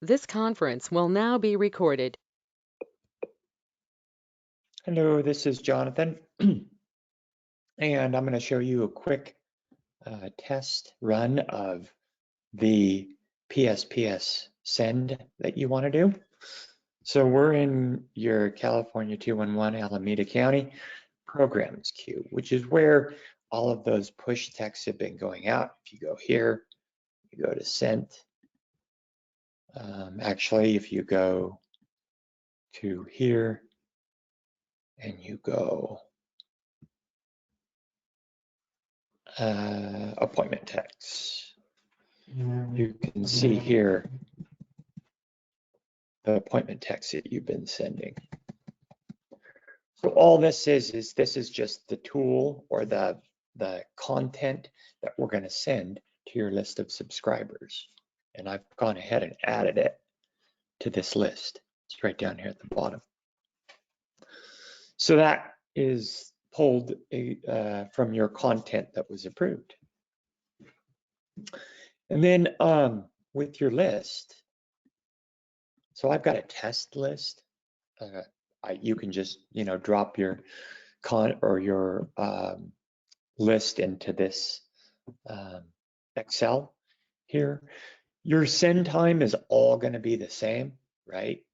This conference will now be recorded. Hello, this is Jonathan, and I'm going to show you a quick test run of the PSPS send that you want to do. So we're in your California 211 Alameda County programs queue, which is where all of those push texts have been going out. If you go here, you go to sent. Actually, if you go to here and you go appointment text, you can see here the appointment text that you've been sending. So all this is this is just the tool or the content that we're going to send to your list of subscribers. And I've gone ahead and added it to this list. It's right down here at the bottom. So that is pulled from your content that was approved. And then with your list, so I've got a test list. You can just, drop your list into this Excel here. Your send time is all going to be the same, right?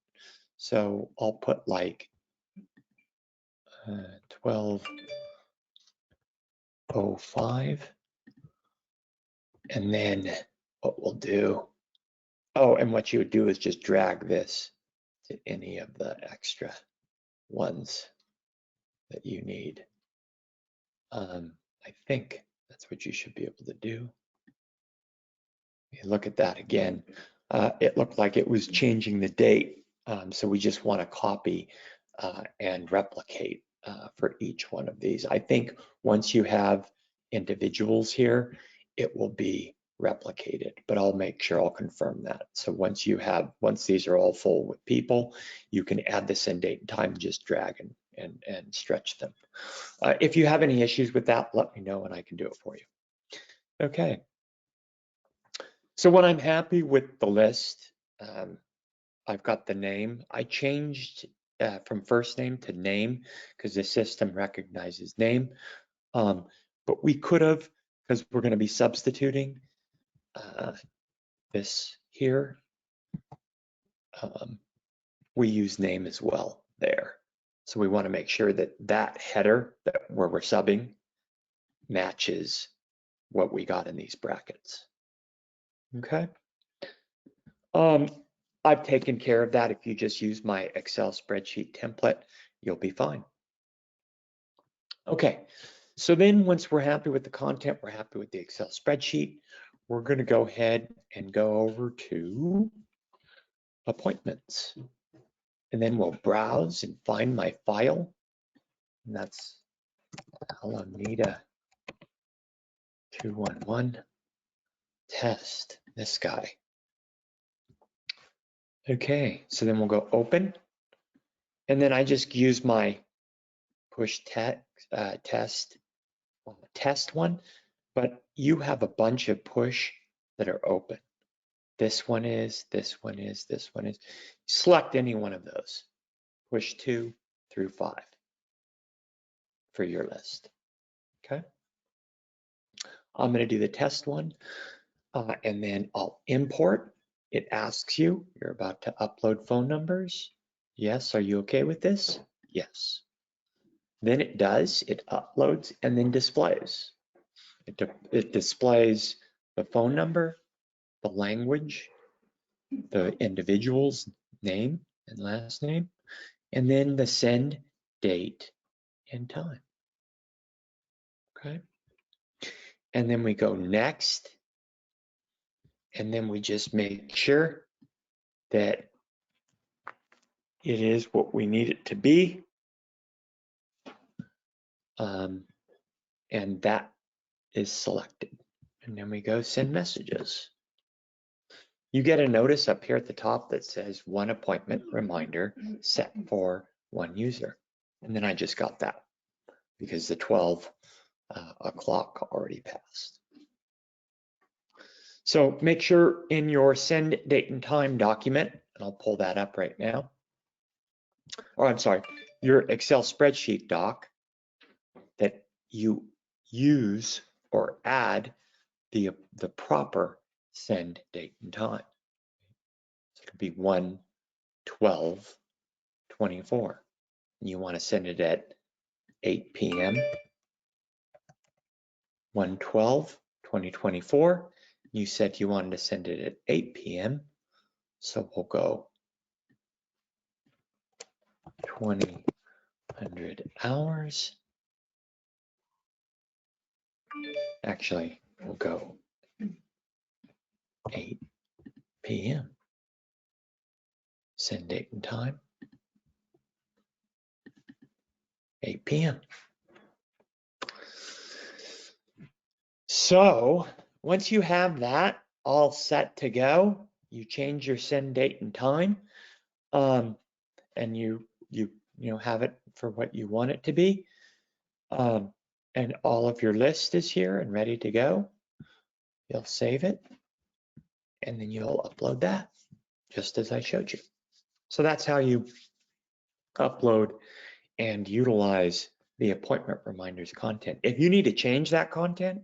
So I'll put like 12:05, and then what we'll do, and what you would do is just drag this to any of the extra ones that you need. I think that's what you should be able to do. You look at that again. It looked like it was changing the date, so we just want to copy and replicate for each one of these. I think once you have individuals here, it will be replicated, but I'll make sure I'll confirm that. So once these are all full with people, you can add this in date and time and just drag and stretch them. If you have any issues with that, let me know and I can do it for you. Okay. So when I'm happy with the list, I've got the name. I changed from first name to name because the system recognizes name. But we could have, because we're going to be substituting this here, we use name as well there. So we want to make sure that that header where we're subbing matches what we got in these brackets. Okay. I've taken care of that. If you just use my Excel spreadsheet template, you'll be fine. Okay, so then once we're happy with the content, we're happy with the Excel spreadsheet, we're going to go ahead and go over to appointments. And then we'll browse and find my file. And that's Alameda 211 test, this guy. Okay, so then we'll go open. And then I just use my push test one, but you have a bunch of push that are open. This one is, this one is, this one is. Select any one of those. Push 2 through 5 for your list. Okay. I'm going to do the test one, and then I'll import. It asks you, you're about to upload phone numbers. Yes, are you okay with this? Yes. Then it does, it uploads and then displays. It displays the phone number, the language, the individual's name and last name, and then the send date and time. Okay. And then we go next, and then we just make sure that it is what we need it to be. And that is selected. And then we go send messages. You get a notice up here at the top that says 1 appointment reminder set for 1 user. And then I just got that because the 12 o'clock already passed. So make sure in your send date and time document, and I'll pull that up right now. Or I'm sorry, your Excel spreadsheet doc, that you use or add the proper send date and time. So it'll be 1/12/24. You want to send it at 8 p.m. 1/12/2024. You said you wanted to send it at 8 p.m. So we'll go 2000 hours. Actually, we'll go 8 p.m. Send date and time, 8 p.m. So once you have that all set to go, you change your send date and time, and you have it for what you want it to be, and all of your list is here and ready to go. You'll save it, and then you'll upload that, just as I showed you. So that's how you upload and utilize the appointment reminders content. If you need to change that content,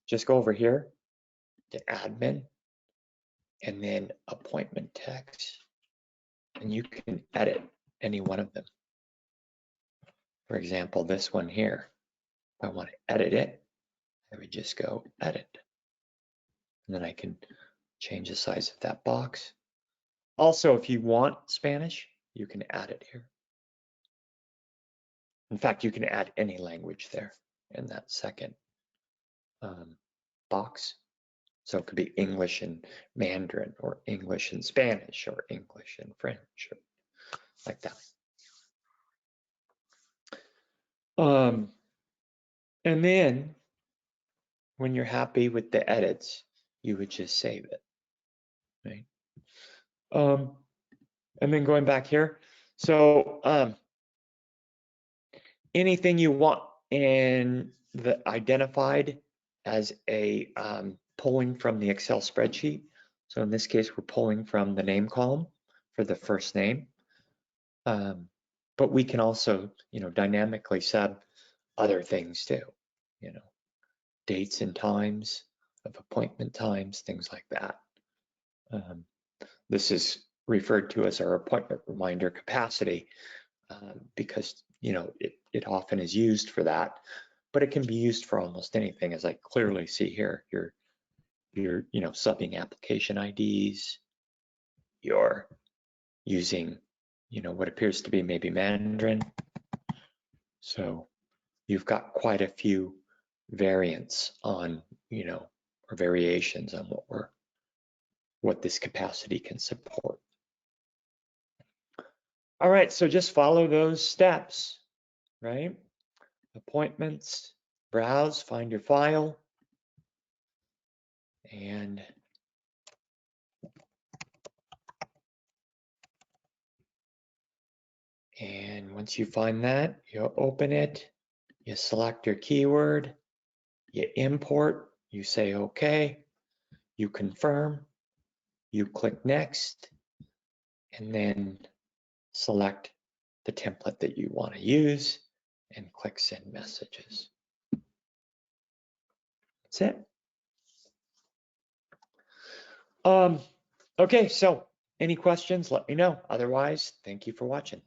just go over here to admin and then appointment text, and you can edit any one of them. For example, this one here, if I want to edit it, I would just go edit. And then I can change the size of that box. Also, if you want Spanish, you can add it here. In fact, you can add any language there in that second box. So it could be English and Mandarin, or English and Spanish, or English and French, or like that. And then when you're happy with the edits, you would just save it, right? And then going back here, so anything you want in the identified as a pulling from the Excel spreadsheet. So in this case, we're pulling from the name column for the first name. But we can also, dynamically set other things too, dates and times of appointment times, things like that. This is referred to as our appointment reminder capacity, because it often is used for that, but it can be used for almost anything, as I clearly see here. You're subbing application IDs, you're using what appears to be maybe Mandarin. So you've got quite a few variants on or variations on what this capacity can support. All right, so just follow those steps, right? Appointments, browse, find your file, and once you find that, you'll open it, you select your keyword, you import, you say okay, you confirm, you click next, and then select the template that you want to use and click send messages. That's it. Okay, so any questions, let me know. Otherwise, thank you for watching.